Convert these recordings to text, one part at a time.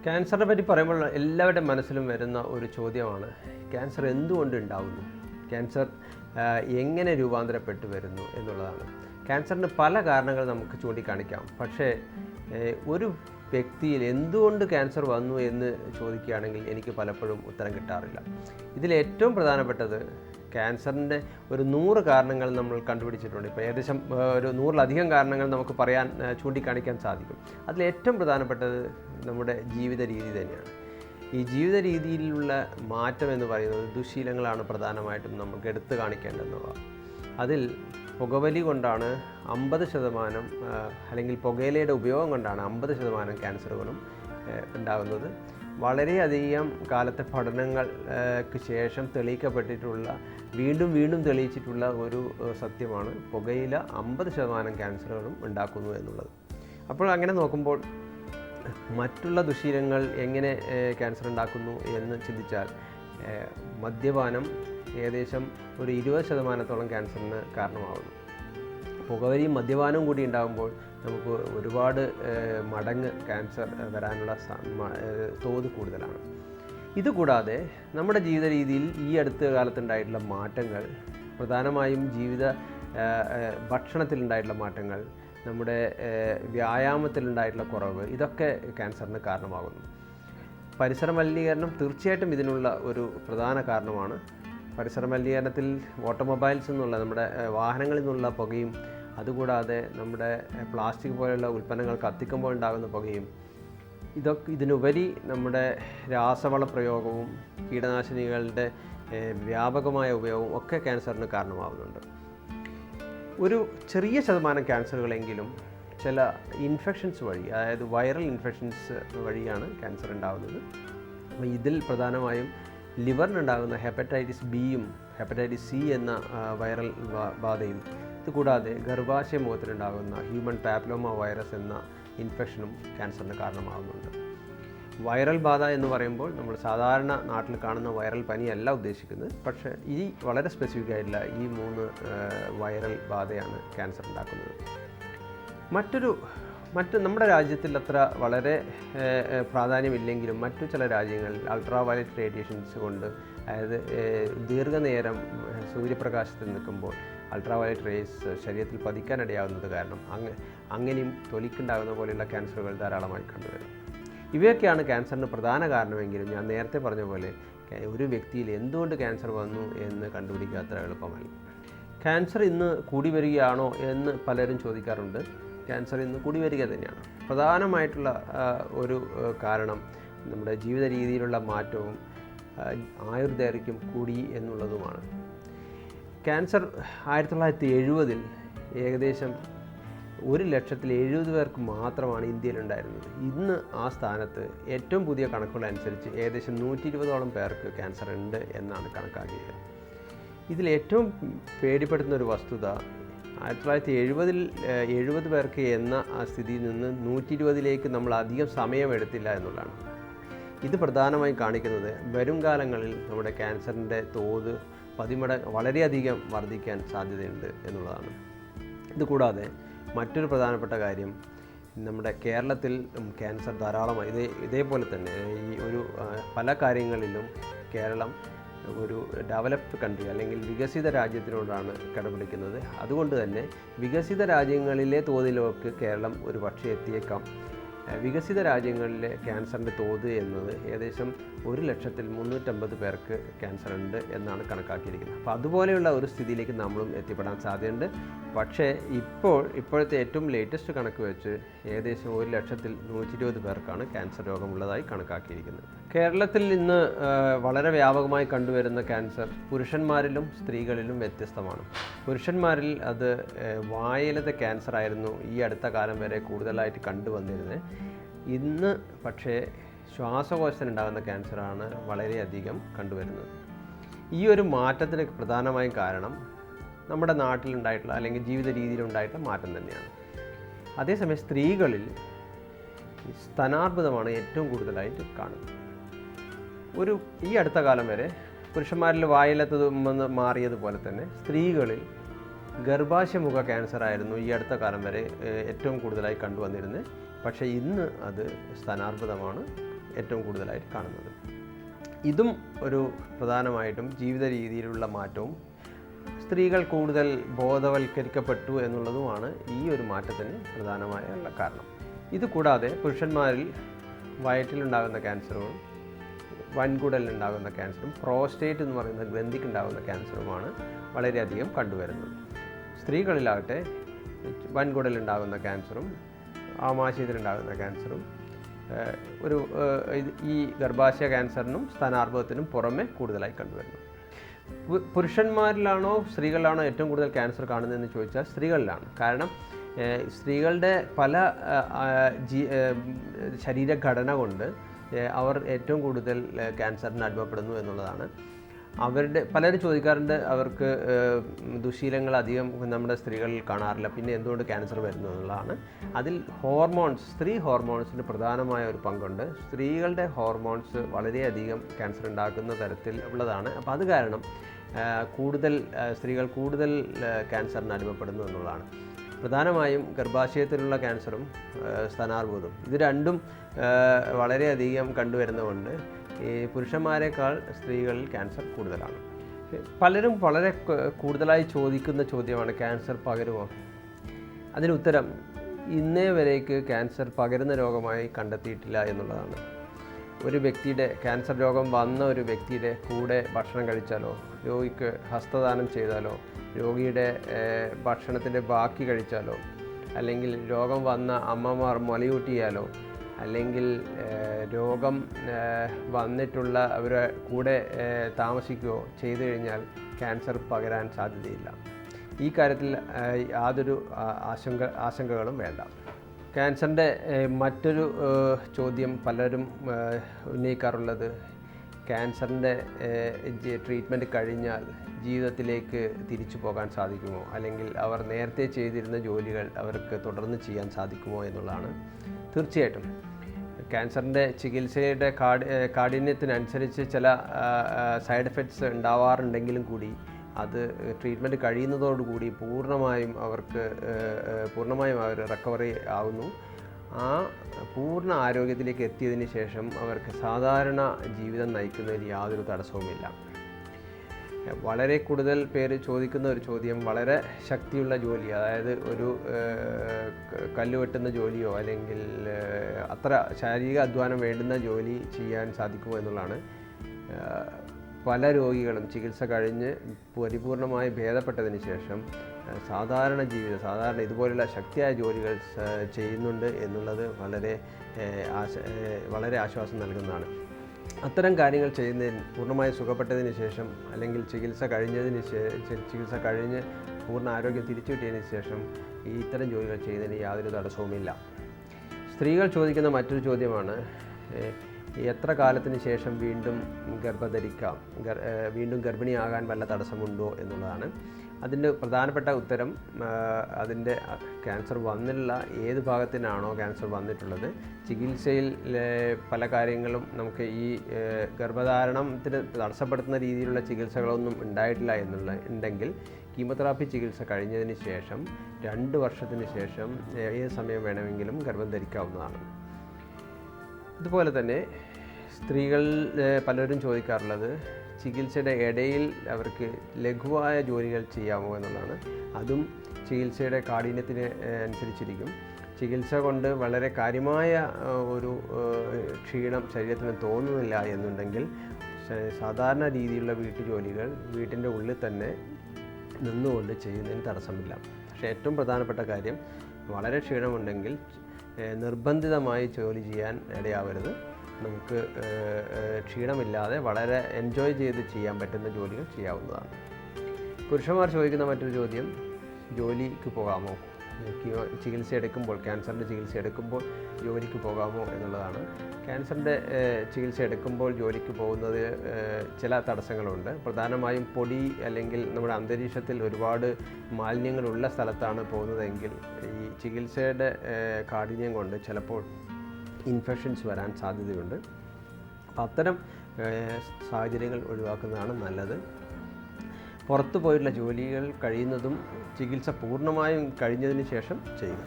ക്യാൻസറിനെ പറ്റി പറയുമ്പോൾ എല്ലാവരുടെയും മനസ്സിലും വരുന്ന ഒരു ചോദ്യമാണ് ക്യാൻസർ എന്തുകൊണ്ട് ഉണ്ടാകുന്നു, ക്യാൻസർ എങ്ങനെ രൂപാന്തരപ്പെട്ടു വരുന്നു എന്നുള്ളതാണ്. ക്യാൻസറിന് പല കാരണങ്ങൾ നമുക്ക് ചൂണ്ടിക്കാണിക്കാം. പക്ഷേ ഒരു വ്യക്തിയിൽ എന്തുകൊണ്ട് ക്യാൻസർ വന്നു എന്ന് ചോദിക്കുകയാണെങ്കിൽ എനിക്ക് പലപ്പോഴും ഉത്തരം കിട്ടാറില്ല. ഇതിലേറ്റവും പ്രധാനപ്പെട്ടത് ക്യാൻസറിൻ്റെ ഒരു 100 കാരണങ്ങൾ നമ്മൾ കണ്ടുപിടിച്ചിട്ടുണ്ട്. ഇപ്പോൾ ഏകദേശം ഒരു 100-ലധികം കാരണങ്ങൾ നമുക്ക് ചൂണ്ടിക്കാണിക്കാൻ സാധിക്കും. അതിലേറ്റവും പ്രധാനപ്പെട്ടത് നമ്മുടെ ജീവിത രീതി തന്നെയാണ്. ഈ ജീവിത രീതിയിലുള്ള മാറ്റം എന്ന് പറയുന്നത് ദുശ്ശീലങ്ങളാണ് പ്രധാനമായിട്ടും നമുക്ക് എടുത്തു കാണിക്കേണ്ടതെന്നുള്ളത്. അതിൽ പുകവലി കൊണ്ടാണ് 50% അല്ലെങ്കിൽ പുകയിലയുടെ ഉപയോഗം കൊണ്ടാണ് 50% ക്യാൻസറുകളും ഉണ്ടാകുന്നത്. വളരെയധികം കാലത്തെ പഠനങ്ങൾക്ക് ശേഷം തെളിയിക്കപ്പെട്ടിട്ടുള്ള വീണ്ടും തെളിയിച്ചിട്ടുള്ള ഒരു സത്യമാണ് പുകയില 50% ക്യാൻസറുകളും ഉണ്ടാക്കുന്നു എന്നുള്ളത്. അപ്പോൾ അങ്ങനെ നോക്കുമ്പോൾ മറ്റുള്ള ദുശ്ശീലങ്ങൾ എങ്ങനെ ക്യാൻസർ ഉണ്ടാക്കുന്നു എന്ന് ചിന്തിച്ചാൽ മദ്യപാനം ഏകദേശം ഒരു 20% ക്യാൻസറിന് കാരണമാകുന്നു. പുകവലിയും മദ്യപാനവും കൂടി ഉണ്ടാകുമ്പോൾ നമുക്ക് ഒരുപാട് മടങ്ങ് ക്യാൻസർ വരാനുള്ള തോത് കൂടുതലാണ്. ഇതുകൂടാതെ നമ്മുടെ ജീവിത രീതിയിൽ ഈ അടുത്ത കാലത്തുണ്ടായിട്ടുള്ള മാറ്റങ്ങൾ, പ്രധാനമായും ഭക്ഷണത്തിലുണ്ടായിട്ടുള്ള മാറ്റങ്ങൾ, നമ്മുടെ വ്യായാമത്തിലുണ്ടായിട്ടുള്ള കുറവ്, ഇതൊക്കെ ക്യാൻസറിന് കാരണമാകുന്നു. പരിസര മലിനീകരണം തീർച്ചയായിട്ടും ഇതിനുള്ള ഒരു പ്രധാന കാരണമാണ്. പരിസര മലിനീകരണത്തിൽ ഓട്ടോമൊബൈൽസ് എന്നുള്ള നമ്മുടെ വാഹനങ്ങളിൽ നിന്നുള്ള പുകയും, അതുകൂടാതെ നമ്മുടെ പ്ലാസ്റ്റിക് പോലെയുള്ള ഉൽപ്പന്നങ്ങൾ കത്തിക്കുമ്പോൾ ഉണ്ടാകുന്ന പുകയും, ഇതിനുപരി നമ്മുടെ രാസവള പ്രയോഗവും കീടനാശിനികളുടെ വ്യാപകമായ ഉപയോഗവും ഒക്കെ ക്യാൻസറിന് കാരണമാകുന്നുണ്ട്. ഒരു ചെറിയ ശതമാനം ക്യാൻസറുകളെങ്കിലും ചില ഇൻഫെക്ഷൻസ് വഴി, അതായത് വൈറൽ ഇൻഫെക്ഷൻസ് വഴിയാണ് ക്യാൻസർ ഉണ്ടാകുന്നത്. അപ്പോൾ ഇതിൽ പ്രധാനമായും ലിവറിനുണ്ടാകുന്ന ഹെപ്പറ്റൈറ്റിസ് ബിയും ഹെപ്പറ്റൈറ്റിസ് സി എന്ന വൈറൽ ബാധയും, ഇതുകൂടാതെ ഗർഭാശയ മുഖത്തിനുണ്ടാകുന്ന ഹ്യൂമൻ പാപ്പിലോമ വൈറസ് എന്ന ഇൻഫെക്ഷനും ക്യാൻസറിന് കാരണമാകുന്നുണ്ട്. വൈറൽ ബാധ എന്ന് പറയുമ്പോൾ നമ്മൾ സാധാരണ നാട്ടിൽ കാണുന്ന വൈറൽ പനിയല്ല ഉദ്ദേശിക്കുന്നത്. പക്ഷേ ഈ വളരെ സ്പെസിഫിക് ആയിട്ടുള്ള ഈ 3 വൈറൽ ബാധയാണ് ക്യാൻസർ ഉണ്ടാക്കുന്നത്. നമ്മുടെ രാജ്യത്തിൽ അത്ര വളരെ പ്രാധാന്യമില്ലെങ്കിലും മറ്റു ചില രാജ്യങ്ങളിൽ അൾട്രാ വയലറ്റ് റേഡിയേഷൻസ് കൊണ്ട്, അതായത് ദീർഘനേരം സൂര്യപ്രകാശത്തിൽ നിൽക്കുമ്പോൾ അൾട്രാ വയലറ്റ് റേസ് ശരീരത്തിൽ പതിക്കാനിടയാകുന്നത് കാരണം അങ്ങനെയും തൊലിക്കുണ്ടാകുന്ന പോലെയുള്ള ക്യാൻസറുകൾ ധാരാളമായി കണ്ടുവരും. ഇവയൊക്കെയാണ് ക്യാൻസറിന് പ്രധാന കാരണമെങ്കിലും ഞാൻ നേരത്തെ പറഞ്ഞ പോലെ ഒരു വ്യക്തിയിൽ എന്തുകൊണ്ട് ക്യാൻസർ വന്നു എന്ന് കണ്ടുപിടിക്കുക അത്ര എളുപ്പമല്ല. ക്യാൻസർ ഇന്ന് കൂടി വരികയാണോ എന്ന് പലരും ചോദിക്കാറുണ്ട്. ക്യാൻസർ ഇന്ന് കൂടി വരിക തന്നെയാണ്. പ്രധാനമായിട്ടുള്ള ഒരു കാരണം നമ്മുടെ ജീവിത രീതിയിലുള്ള മാറ്റവും ആയുർദൈർഘ്യം കൂടി എന്നുള്ളതുമാണ്. ക്യാൻസർ 1970-ൽ ഏകദേശം 1,70,070 പേർക്ക് മാത്രമാണ് ഇന്ത്യയിലുണ്ടായിരുന്നത്. ഇന്ന് ആ സ്ഥാനത്ത് ഏറ്റവും പുതിയ കണക്കുകളനുസരിച്ച് ഏകദേശം 120ഓളം പേർക്ക് ക്യാൻസർ ഉണ്ട് എന്നാണ് കണക്കാക്കിയത്. ഇതിലേറ്റവും പേടിപ്പെടുത്തുന്ന ഒരു വസ്തുത 1970-ൽ 70 പേർക്ക് എന്ന ആ സ്ഥിതിയിൽ നിന്ന് 120ലേക്ക് നമ്മൾ അധികം സമയമെടുത്തില്ല എന്നുള്ളതാണ്. ഇത് പ്രധാനമായും കാണിക്കുന്നത് വരും കാലങ്ങളിൽ നമ്മുടെ ക്യാൻസറിൻ്റെ തോത് 10 മടങ്ങ് വളരെയധികം വർദ്ധിക്കാൻ സാധ്യതയുണ്ട് എന്നുള്ളതാണ്. ഇതുകൂടാതെ മറ്റൊരു പ്രധാനപ്പെട്ട കാര്യം, നമ്മുടെ കേരളത്തിൽ ക്യാൻസർ ധാരാളമായി ഇതേപോലെ തന്നെ പല കാര്യങ്ങളിലും കേരളം ഒരു ഡെവലപ്ഡ് കൺട്രി അല്ലെങ്കിൽ വികസിത രാജ്യത്തിനോടാണ് കിടപിടിക്കുന്നത്. അതുകൊണ്ട് തന്നെ വികസിത രാജ്യങ്ങളിലെ തോതിലേക്ക് കേരളം ഒരു പക്ഷേ എത്തിയേക്കാം. വികസിത രാജ്യങ്ങളിലെ ക്യാൻസറിൻ്റെ തോത് എന്നത് ഏകദേശം 1,350 പേർക്ക് ക്യാൻസർ ഉണ്ട് എന്നാണ് കണക്കാക്കിയിരിക്കുന്നത്. അപ്പോൾ അതുപോലെയുള്ള ഒരു സ്ഥിതിയിലേക്ക് നമ്മളും എത്തിപ്പെടാൻ സാധ്യതയുണ്ട്. പക്ഷേ ഇപ്പോഴത്തെ ഏറ്റവും ലേറ്റസ്റ്റ് കണക്ക് വെച്ച് ഏകദേശം 1,120 പേർക്കാണ് ക്യാൻസർ രോഗമുള്ളതായി കണക്കാക്കിയിരിക്കുന്നത്. കേരളത്തിൽ ഇന്ന് വളരെ വ്യാപകമായി കണ്ടുവരുന്ന ക്യാൻസർ പുരുഷന്മാരിലും സ്ത്രീകളിലും വ്യത്യസ്തമാണ്. പുരുഷന്മാരിൽ അത് വായിലത്തെ ക്യാൻസർ ആയിരുന്നു ഈ അടുത്ത കാലം വരെ കൂടുതലായിട്ട് കണ്ടുവന്നിരുന്നത്. ഇന്ന് പക്ഷേ ശ്വാസകോശത്തിനുണ്ടാകുന്ന ക്യാൻസറാണ് വളരെയധികം കണ്ടുവരുന്നത്. ഈ ഒരു മാറ്റത്തിന് പ്രധാനമായും കാരണം നമ്മുടെ നാട്ടിലുണ്ടായിട്ടുള്ള അല്ലെങ്കിൽ ജീവിത രീതിയിലുണ്ടായിട്ടുള്ള മാറ്റം തന്നെയാണ്. അതേസമയം സ്ത്രീകളിൽ സ്തനാർബുദമാണ് ഏറ്റവും കൂടുതലായിട്ട് കാണുന്നത്. ഈ അടുത്ത കാലം വരെ പുരുഷന്മാരിൽ വായിലത്തത് മാറിയതുപോലെ തന്നെ സ്ത്രീകളിൽ ഗർഭാശയമുഖ ക്യാൻസർ ആയിരുന്നു ഈ അടുത്ത കാലം വരെ ഏറ്റവും കൂടുതലായി കണ്ടുവന്നിരുന്നത്. പക്ഷേ ഇന്ന് അത് സ്തനാർബുദമാണ് ഏറ്റവും കൂടുതലായിട്ട് കാണുന്നത്. ഇതും ഒരു പ്രധാനമായിട്ടും ജീവിത രീതിയിലുള്ള മാറ്റവും സ്ത്രീകൾ കൂടുതൽ ബോധവൽക്കരിക്കപ്പെട്ടു എന്നുള്ളതുമാണ് ഈ ഒരു മാറ്റത്തിന് പ്രധാനമായ കാരണം. ഇതുകൂടാതെ പുരുഷന്മാരിൽ വയറ്റിലുണ്ടാകുന്ന ക്യാൻസറും വൻകുടലിനുണ്ടാകുന്ന ക്യാൻസറും പ്രോസ്റ്റേറ്റ് എന്ന് പറയുന്ന ഗ്രന്ഥിക്കുണ്ടാകുന്ന ക്യാൻസറുമാണ് വളരെയധികം കണ്ടുവരുന്നത്. സ്ത്രീകളിലാകട്ടെ വൻകുടലുണ്ടാകുന്ന ക്യാൻസറും ആമാശയത്തിലുണ്ടാകുന്ന ക്യാൻസറും ഈ ഗർഭാശയ ക്യാൻസറിനും സ്ഥാനാർബുദത്തിനും പുറമെ കൂടുതലായി കണ്ടുവരുന്നു. പുരുഷന്മാരിലാണോ സ്ത്രീകളിലാണോ ഏറ്റവും കൂടുതൽ ക്യാൻസർ കാണുന്നതെന്ന് ചോദിച്ചാൽ സ്ത്രീകളിലാണ്. കാരണം സ്ത്രീകളുടെ പല ശരീരഘടന കൊണ്ട് അവർ ഏറ്റവും കൂടുതൽ ക്യാൻസറിന് അടിമപ്പെടുന്നു എന്നുള്ളതാണ്. പലരും ചോദിക്കാറുണ്ട്, അവർക്ക് ദുശീലങ്ങൾ അധികം നമ്മുടെ സ്ത്രീകളിൽ കാണാറില്ല, പിന്നെ എന്തുകൊണ്ട് ക്യാൻസർ വരുന്നു എന്നുള്ളതാണ്. അതിൽ സ്ത്രീ ഹോർമോൺസിന് പ്രധാനമായ ഒരു പങ്കുണ്ട്. സ്ത്രീകളുടെ ഹോർമോൺസ് വളരെയധികം ക്യാൻസർ ഉണ്ടാക്കുന്ന തരത്തിൽ ഉള്ളതാണ്. അപ്പോൾ അത് കാരണം സ്ത്രീകൾ കൂടുതൽ ക്യാൻസറിന് അടിമപ്പെടുന്നു എന്നുള്ളതാണ്. പ്രധാനമായും ഗർഭാശയത്തിലുള്ള ക്യാൻസറും സ്ഥാനാർബുദവും ഇത് രണ്ടും വളരെയധികം കണ്ടുവരുന്നതുകൊണ്ട് ഈ പുരുഷന്മാരെക്കാൾ സ്ത്രീകളിൽ ക്യാൻസർ കൂടുതലാണ്. പലരും വളരെ കൂടുതലായി ചോദിക്കുന്ന ചോദ്യമാണ്, ക്യാൻസർ പകരുമോ? അതിനുത്തരം ഇന്നേ വരേക്ക് ക്യാൻസർ പകരുന്ന രോഗമായി കണ്ടെത്തിയിട്ടില്ല എന്നുള്ളതാണ്. ഒരു വ്യക്തിയുടെ ക്യാൻസർ രോഗം വന്ന ഒരു വ്യക്തിയുടെ കൂടെ ഭക്ഷണം കഴിച്ചാലോ, രോഗിക്ക് ഹസ്തദാനം ചെയ്താലോ, രോഗിയുടെ ഭക്ഷണത്തിൻ്റെ ബാക്കി കഴിച്ചാലോ, അല്ലെങ്കിൽ രോഗം വന്ന അമ്മമാർ മുലയൂട്ടിയാലോ, അല്ലെങ്കിൽ രോഗം വന്നിട്ടുള്ള അവരെ കൂടെ താമസിക്കുകയോ ചെയ്തു കഴിഞ്ഞാൽ ക്യാൻസർ പകരാൻ സാധ്യതയില്ല. ഈ കാര്യത്തിൽ യാതൊരു ആശങ്കകളും വേണ്ട. ക്യാൻസറിൻ്റെ മറ്റൊരു ചോദ്യം പലരും ഉന്നയിക്കാറുള്ളത്, ക്യാൻസറിൻ്റെ ട്രീറ്റ്മെൻറ്റ് കഴിഞ്ഞാൽ ജീവിതത്തിലേക്ക് തിരിച്ചു പോകാൻ സാധിക്കുമോ, അല്ലെങ്കിൽ അവർ നേരത്തെ ചെയ്തിരുന്ന ജോലികൾ അവർക്ക് തുടർന്ന് ചെയ്യാൻ സാധിക്കുമോ എന്നുള്ളതാണ്. തീർച്ചയായിട്ടും ക്യാൻസറിൻ്റെ ചികിത്സയുടെ കാഠിന്യത്തിനനുസരിച്ച് ചില സൈഡ് എഫക്ട്സ് ഉണ്ടാവാറുണ്ടെങ്കിലും കൂടി അത് ട്രീറ്റ്മെൻറ്റ് കഴിയുന്നതോടുകൂടി പൂർണ്ണമായും അവർ റിക്കവറി ആവുന്നു. ആ പൂർണ്ണ ആരോഗ്യത്തിലേക്ക് എത്തിയതിന് ശേഷം അവർക്ക് സാധാരണ ജീവിതം നയിക്കുന്നതിൽ യാതൊരു തടസ്സവുമില്ല. വളരെ കൂടുതൽ പേര് ചോദിക്കുന്ന ഒരു ചോദ്യം, വളരെ ശക്തിയുള്ള ജോലി, അതായത് ഒരു കല്ല് വെട്ടുന്ന ജോലിയോ അല്ലെങ്കിൽ അത്ര ശാരീരിക അധ്വാനം വേണ്ടുന്ന ജോലി ചെയ്യാൻ സാധിക്കുമോ എന്നുള്ളതാണ്. പല രോഗികളും ചികിത്സ കഴിഞ്ഞ് പരിപൂർണമായി ഭേദപ്പെട്ടതിന് ശേഷം സാധാരണ ഇതുപോലുള്ള ശക്തിയായ ജോലികൾ ചെയ്യുന്നുണ്ട് എന്നുള്ളത് വളരെ ആശ്വാസം നൽകുന്നതാണ്. അത്തരം കാര്യങ്ങൾ ചെയ്യുന്നതിന് പൂർണ്ണമായി സുഖപ്പെട്ടതിന് ശേഷം, അല്ലെങ്കിൽ ചികിത്സ കഴിഞ്ഞ് പൂർണ്ണ ആരോഗ്യം തിരിച്ചു കിട്ടിയതിന് ശേഷം ഇത്തരം ജോലികൾ ചെയ്യുന്നതിന് യാതൊരു തടസ്സവുമില്ല. സ്ത്രീകൾ ചോദിക്കുന്ന മറ്റൊരു ചോദ്യമാണ്, എത്ര കാലത്തിന് ശേഷം വീണ്ടും ഗർഭധരിക്കാം, വീണ്ടും ഗർഭിണിയാകാൻ വല്ല തടസ്സമുണ്ടോ എന്നുള്ളതാണ്. അതിൻ്റെ പ്രധാനപ്പെട്ട ഉത്തരം, അതിൻ്റെ ക്യാൻസർ വന്നിട്ടുള്ള ഏത് ഭാഗത്തിനാണോ ക്യാൻസർ വന്നിട്ടുള്ളത്, ചികിത്സയിൽ പല കാര്യങ്ങളും ഈ ഗർഭധാരണത്തിന് തടസ്സപ്പെടുത്തുന്ന രീതിയിലുള്ള ചികിത്സകളൊന്നും ഉണ്ടായിട്ടില്ല ഉണ്ടെങ്കിൽ കീമോതെറാപ്പി ചികിത്സ കഴിഞ്ഞതിന് ശേഷം 2 വർഷത്തിന് ശേഷം ഏത് സമയം വേണമെങ്കിലും ഗർഭം ധരിക്കാവുന്നതാണ്. ഇതുപോലെ തന്നെ സ്ത്രീകൾ പലരും ചോദിക്കാറുള്ളത്, ചികിത്സയുടെ ഇടയിൽ അവർക്ക് ലഘുവായ ജോലികൾ ചെയ്യാമോ എന്നുള്ളതാണ്. അതും ചികിത്സയുടെ കാഠിന്യത്തിന് അനുസരിച്ചിരിക്കും. ചികിത്സ കൊണ്ട് വളരെ കാര്യമായ ഒരു ക്ഷീണം ശരീരത്തിന് തോന്നുന്നില്ല എന്നുണ്ടെങ്കിൽ സാധാരണ രീതിയിലുള്ള വീട്ടുജോലികൾ വീട്ടിൻ്റെ ഉള്ളിൽ തന്നെ നിന്നുകൊണ്ട് ചെയ്യുന്നതിന് തടസ്സമില്ല. പക്ഷേ ഏറ്റവും പ്രധാനപ്പെട്ട കാര്യം, വളരെ ക്ഷീണമുണ്ടെങ്കിൽ നിർബന്ധിതമായി ജോലി ചെയ്യാൻ ഇടയാവരുത്. നമുക്ക് ക്ഷീണമില്ലാതെ വളരെ എൻജോയ് ചെയ്ത് ചെയ്യാൻ പറ്റുന്ന ജോലികൾ ചെയ്യാവുന്നതാണ്. പുരുഷന്മാർ ചോദിക്കുന്ന മറ്റൊരു ചോദ്യം, ജോലിക്ക് പോകാമോ, ക്യാൻസറിൻ്റെ ചികിത്സ എടുക്കുമ്പോൾ ജോലിക്ക് പോകാമോ എന്നുള്ളതാണ്. ക്യാൻസറിൻ്റെ ചികിത്സ എടുക്കുമ്പോൾ ജോലിക്ക് പോകുന്നത് ചില തടസ്സങ്ങളുണ്ട്. പ്രധാനമായും പൊടി അല്ലെങ്കിൽ നമ്മുടെ അന്തരീക്ഷത്തിൽ ഒരുപാട് മാലിന്യങ്ങളുള്ള സ്ഥലത്താണ് പോകുന്നതെങ്കിൽ ഈ ചികിത്സയുടെ കാഠിന്യം കൊണ്ട് ചിലപ്പോൾ ഇൻഫെക്ഷൻസ് വരാൻ സാധ്യതയുണ്ട്. അപ്പോൾ അത്തരം സാഹചര്യങ്ങൾ ഒഴിവാക്കുന്നതാണ് നല്ലത്. പുറത്തു പോയിട്ടുള്ള ജോലികൾ കഴിയുന്നതും ചികിത്സ പൂർണ്ണമായും കഴിഞ്ഞതിന് ശേഷം ചെയ്യുക.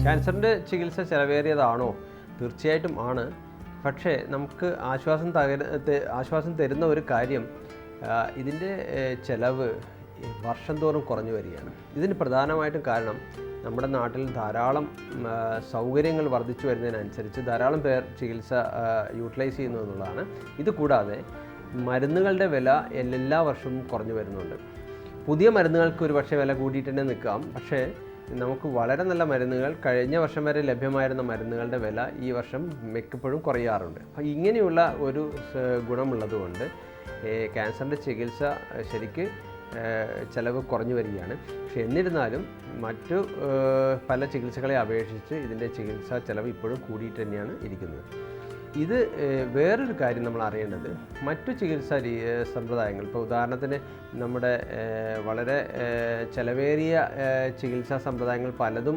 ക്യാൻസറിൻ്റെ ചികിത്സ ചിലവേറിയതാണോ? തീർച്ചയായിട്ടും ആണ്. പക്ഷേ നമുക്ക് ആശ്വാസം തരുന്ന ഒരു കാര്യം ഇതിൻ്റെ ചിലവ് വർഷം തോറും കുറഞ്ഞു വരികയാണ്. ഇതിന് പ്രധാനമായിട്ടും കാരണം നമ്മുടെ നാട്ടിൽ ധാരാളം സൗകര്യങ്ങൾ വർദ്ധിച്ചു വരുന്നതിനനുസരിച്ച് ധാരാളം പേർ ചികിത്സ യൂട്ടിലൈസ് ചെയ്യുന്നു എന്നുള്ളതാണ്. ഇത് കൂടാതെ മരുന്നുകളുടെ വില എല്ലാ വർഷവും കുറഞ്ഞു വരുന്നുണ്ട്. പുതിയ മരുന്നുകൾക്ക് ഒരു പക്ഷേ വില കൂടിയിട്ട് തന്നെ നിൽക്കാം. പക്ഷേ നമുക്ക് വളരെ നല്ല മരുന്നുകൾ, കഴിഞ്ഞ വർഷം വരെ ലഭ്യമായിരുന്ന മരുന്നുകളുടെ വില ഈ വർഷം മിക്കപ്പോഴും കുറയാറുണ്ട്. അപ്പോൾ ഇങ്ങനെയുള്ള ഒരു ഗുണമുള്ളതുകൊണ്ട് ക്യാൻസറിൻ്റെ ചികിത്സ ശരിക്ക് ചിലവ് കുറഞ്ഞു വരികയാണ്. പക്ഷെ എന്നിരുന്നാലും മറ്റു പല ചികിത്സകളെ അപേക്ഷിച്ച് ഇതിൻ്റെ ചികിത്സാ ചിലവ് ഇപ്പോഴും കൂടിയിട്ട് തന്നെയാണ് ഇരിക്കുന്നത്. ഇത് വേറൊരു കാര്യം നമ്മൾ അറിയേണ്ടത്, മറ്റു ചികിത്സാ സമ്പ്രദായങ്ങൾ, ഇപ്പോൾ ഉദാഹരണത്തിന് നമ്മുടെ വളരെ ചിലവേറിയ ചികിത്സാ സമ്പ്രദായങ്ങൾ പലതും,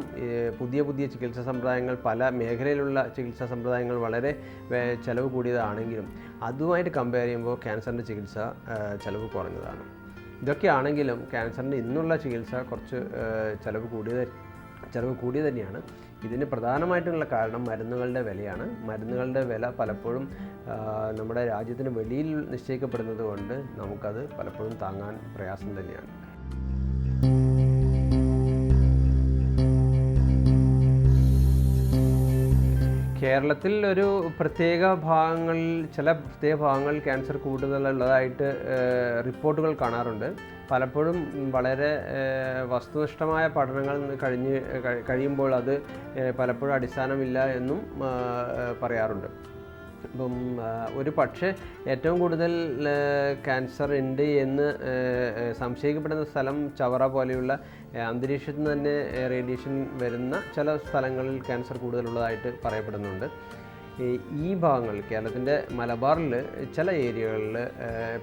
പുതിയ ചികിത്സാ സമ്പ്രദായങ്ങൾ, പല മേഖലയിലുള്ള ചികിത്സാ സമ്പ്രദായങ്ങൾ വളരെ ചിലവ് കൂടിയതാണെങ്കിലും അതുമായിട്ട് കമ്പയർ ചെയ്യുമ്പോൾ ക്യാൻസറിൻ്റെ ചികിത്സ ചിലവ് കുറഞ്ഞതാണ്. ഇതൊക്കെയാണെങ്കിലും ക്യാൻസറിൻ്റെ ഇന്നുള്ള ചികിത്സ കുറച്ച് ചിലവ് കൂടിയത് തന്നെയാണ്. ഇതിന് പ്രധാനമായിട്ടുള്ള കാരണം മരുന്നുകളുടെ വിലയാണ്. മരുന്നുകളുടെ വില പലപ്പോഴും നമ്മുടെ രാജ്യത്തിന് വെളിയിൽ നിശ്ചയിക്കപ്പെടുന്നത് കൊണ്ട് നമുക്കത് പലപ്പോഴും താങ്ങാൻ പ്രയാസം തന്നെയാണ്. കേരളത്തിൽ ചില പ്രത്യേക ഭാഗങ്ങളിൽ ക്യാൻസർ കൂടുതലുള്ളതായിട്ട് റിപ്പോർട്ടുകൾ കാണാറുണ്ട്. പലപ്പോഴും വളരെ വസ്തുനിഷ്ഠമായ പഠനങ്ങൾ കഴിയുമ്പോൾ അത് പലപ്പോഴും അടിസ്ഥാനമില്ല എന്നും പറയാറുണ്ട്. അപ്പം ഒരു പക്ഷേ ഏറ്റവും കൂടുതൽ ക്യാൻസർ ഉണ്ട് എന്ന് സംശയിക്കപ്പെടുന്ന സ്ഥലം ചവറ പോലെയുള്ള അന്തരീക്ഷത്തിൽ നിന്ന് തന്നെ റേഡിയേഷൻ വരുന്ന ചില സ്ഥലങ്ങളിൽ ക്യാൻസർ കൂടുതലുള്ളതായിട്ട് പറയപ്പെടുന്നുണ്ട്. ഈ ഭാഗങ്ങൾ, കേരളത്തിൻ്റെ മലബാറിൽ ചില ഏരിയകളിൽ,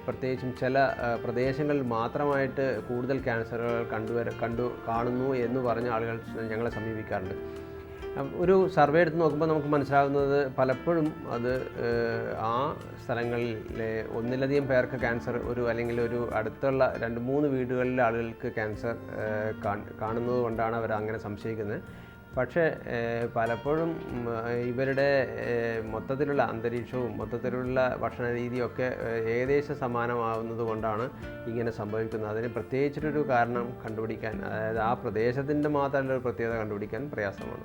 പ്രത്യേകിച്ചും ചില പ്രദേശങ്ങളിൽ മാത്രമായിട്ട് കൂടുതൽ ക്യാൻസറുകൾ കാണുന്നു എന്ന് പറഞ്ഞ ആളുകൾ ഞങ്ങളെ സമീപിക്കാറുണ്ട്. ഒരു സർവേ എടുത്ത് നോക്കുമ്പോൾ നമുക്ക് മനസ്സിലാകുന്നത് പലപ്പോഴും അത് ആ സ്ഥലങ്ങളിലെ ഒന്നിലധികം പേർക്ക് ക്യാൻസർ, അല്ലെങ്കിൽ ഒരു അടുത്തുള്ള 2-3 വീടുകളിലെ ആളുകൾക്ക് ക്യാൻസർ കാണുന്നത് കൊണ്ടാണ് അവർ അങ്ങനെ സംശയിക്കുന്നത്. പക്ഷേ പലപ്പോഴും ഇവരുടെ മൊത്തത്തിലുള്ള അന്തരീക്ഷവും മൊത്തത്തിലുള്ള ഭക്ഷണ രീതിയൊക്കെ ഏകദേശം സമാനമാവുന്നത് കൊണ്ടാണ് ഇങ്ങനെ സംഭവിക്കുന്നത്. അതിന് പ്രത്യേകിച്ചിട്ടൊരു കാരണം കണ്ടുപിടിക്കാൻ, അതായത് ആ പ്രദേശത്തിൻ്റെ മാത്രമല്ല ഒരു പ്രത്യേകത കണ്ടുപിടിക്കാൻ പ്രയാസമാണ്.